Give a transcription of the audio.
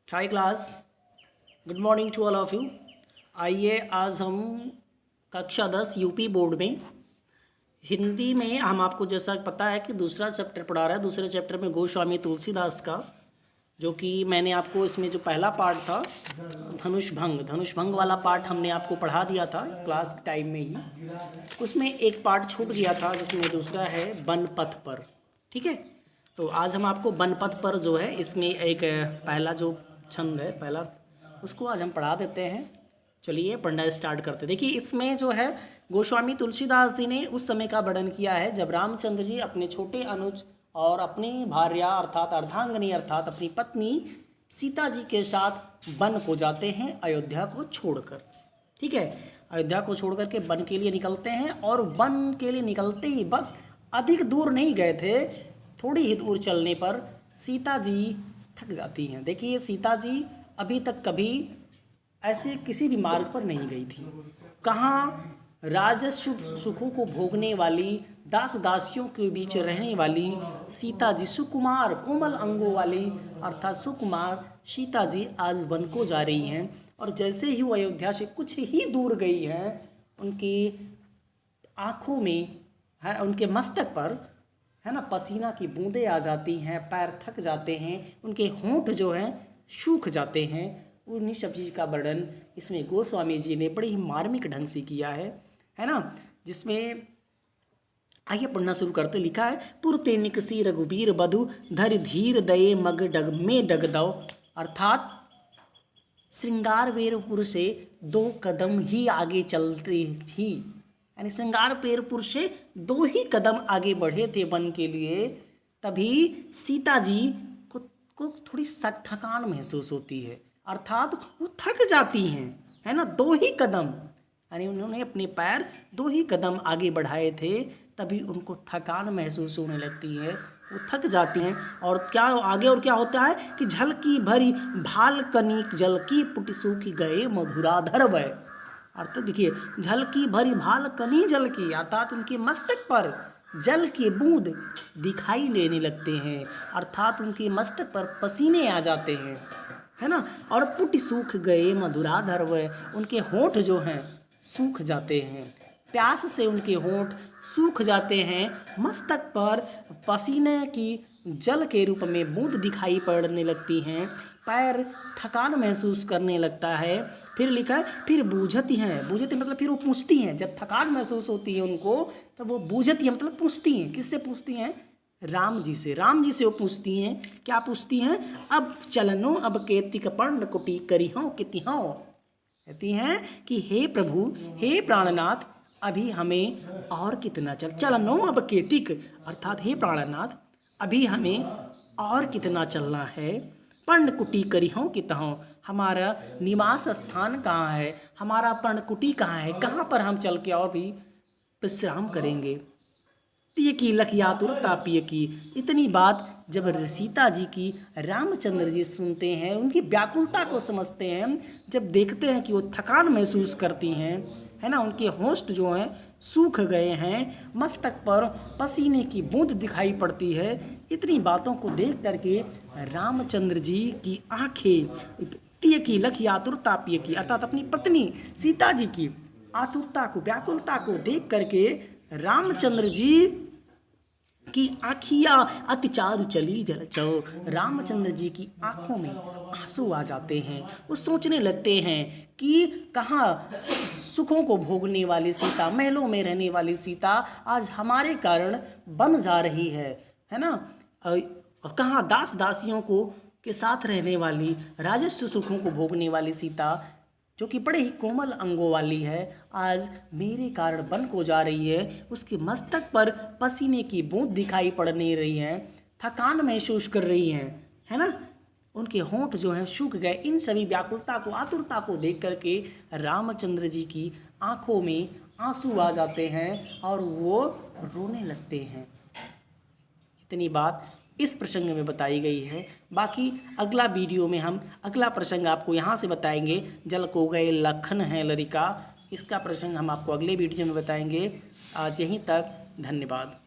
Hi class, good morning to all of you. आइए आज हम कक्षा 10 यूपी बोर्ड में हिंदी में हम आपको जैसा पता है कि दूसरा चैप्टर पढ़ा रहा है। दूसरे चैप्टर में गोस्वामी तुलसीदास का, जो कि मैंने आपको इसमें जो पहला पार्ट था धनुष भंग वाला पार्ट हमने आपको पढ़ा दिया था क्लास टाइम में ही। उसमें एक पार्ट छूट गया था जिसमें दूसरा है बनपथ पर। ठीक है, तो आज हम आपको बनपथ पर जो है इसमें एक पहला जो छंद है पहला, उसको आज हम पढ़ा देते हैं। चलिए पढ़ना स्टार्ट करते। देखिए इसमें जो है गोस्वामी तुलसीदास जी ने उस समय का वर्णन किया है जब रामचंद्र जी अपने छोटे अनुज और अपनी भार्या अर्थात अर्धांगिनी अर्थात अपनी पत्नी सीता जी के साथ वन को जाते हैं अयोध्या को छोड़कर। ठीक है, अयोध्या को छोड़कर के वन के लिए निकलते हैं और वन के लिए निकलते ही बस अधिक दूर नहीं गए थे, थोड़ी ही दूर चलने पर सीता जी थक जाती हैं। देखिए सीता जी अभी तक कभी ऐसे किसी भी मार्ग पर नहीं गई थी। कहाँ राजस सुखों को भोगने वाली दास दासियों के बीच रहने वाली सीता जी, सुकुमार कोमल अंगों वाली अर्थात सुकुमार सीता जी आज वन को जा रही हैं। और जैसे ही वो अयोध्या से कुछ ही दूर गई हैं, उनकी आँखों में है, उनके मस्तक पर है ना पसीना की बूंदें आ जाती हैं, पैर थक जाते हैं, उनके होंठ जो हैं सूख जाते हैं। उन्हीं सब चीज़ का वर्णन इसमें गोस्वामी जी ने बड़े ही मार्मिक ढंग से किया है ना। जिसमें आइए पढ़ना शुरू करते। लिखा है पुरते निकसी रघुबीर बधु धर धीर दये मग डग में डग दो, अर्थात श्रृंगार वेरपुर से 2 कदम ही आगे चलते ही, यानी श्रृंगार वेरपुर से 2 ही कदम आगे बढ़े थे वन के लिए, तभी सीता जी को थोड़ी थकान महसूस होती है, अर्थात वो थक जाती हैं, है ना। 2 ही कदम, यानी उन्होंने अपने पैर 2 ही कदम आगे बढ़ाए थे, तभी उनको थकान महसूस होने लगती है, वो थक जाती हैं। और क्या आगे और क्या होता है कि झलकी भरी भाल कनिक जल की पुट सूख गए मधुराधर वै, अर्थात देखिए झलकी भरी भाल कनी जल की, अर्थात उनके मस्तक पर जल के बूंद दिखाई देने लगते हैं, अर्थात उनके मस्तक पर पसीने आ जाते हैं, है ना। और पुट सूख गए मधुराधर वै, उनके होंठ जो हैं सूख जाते हैं, प्यास से उनके होंठ सूख जाते हैं, मस्तक पर पसीने की जल के रूप में बूंद दिखाई पड़ने लगती हैं, पैर थकान महसूस करने लगता है। फिर लिखा है फिर बूझती हैं, बूझती मतलब फिर वो पूछती हैं, जब थकान महसूस होती है उनको तब वो बूझती हैं मतलब पूछती हैं। किससे पूछती हैं? राम जी से। राम जी से वो पूछती हैं, क्या पूछती हैं? अब चलनो अब केतिक पर्ण कुटी करी हो किति हो, कहती हैं कि हे प्रभु हे प्राणनाथ अभी हमें और कितना चलनो अब केतिक, अर्थात हे प्राणनाथ अभी हमें और कितना चलना है। पर्णकुटी करी हो कितहों, हमारा निवास स्थान कहाँ है, हमारा पर्णकुटी कहाँ है, कहाँ पर हम चल के और भी विश्राम करेंगे। तिय की लखिया तुरता पिय की, इतनी बात जब सीता जी की रामचंद्र जी सुनते हैं, उनकी व्याकुलता को समझते हैं, जब देखते हैं कि वो थकान महसूस करती हैं, है ना, उनके होंठ जो हैं सूख गए हैं, मस्तक पर पसीने की बूंद दिखाई पड़ती है, इतनी बातों को देख करके रामचंद्र जी की आंखें तिय की लखी आतुरता पिय की, अर्थात अपनी पत्नी सीता जी की आतुरता को व्याकुलता को देख करके रामचंद्र जी की आँखियाँ अति चारु चली जलचो, रामचंद्र जी की आंखों में आंसू आ जाते हैं। वो सोचने लगते हैं कि कहाँ सुखों को भोगने वाली सीता, महलों में रहने वाली सीता आज हमारे कारण बन जा रही है ना। और कहाँ दास दासियों को के साथ रहने वाली राजस्व सुखों को भोगने वाली सीता, जो कि बड़े ही कोमल अंगों वाली है, आज मेरे कारण वन को जा रही है, उसके मस्तक पर पसीने की बूंद दिखाई पड़ नहीं रही है, थकान महसूस कर रही है ना, उनके होंठ जो हैं सूख गए। इन सभी व्याकुलता को आतुरता को देख करके रामचंद्र जी की आंखों में आंसू आ जाते हैं और वो रोने लगते हैं। इतनी बात इस प्रसंग में बताई गई है। बाकी अगला वीडियो में हम अगला प्रसंग आपको यहाँ से बताएंगे। जल को गए लखन है लरिका, इसका प्रसंग हम आपको अगले वीडियो में बताएंगे। आज यहीं तक, धन्यवाद।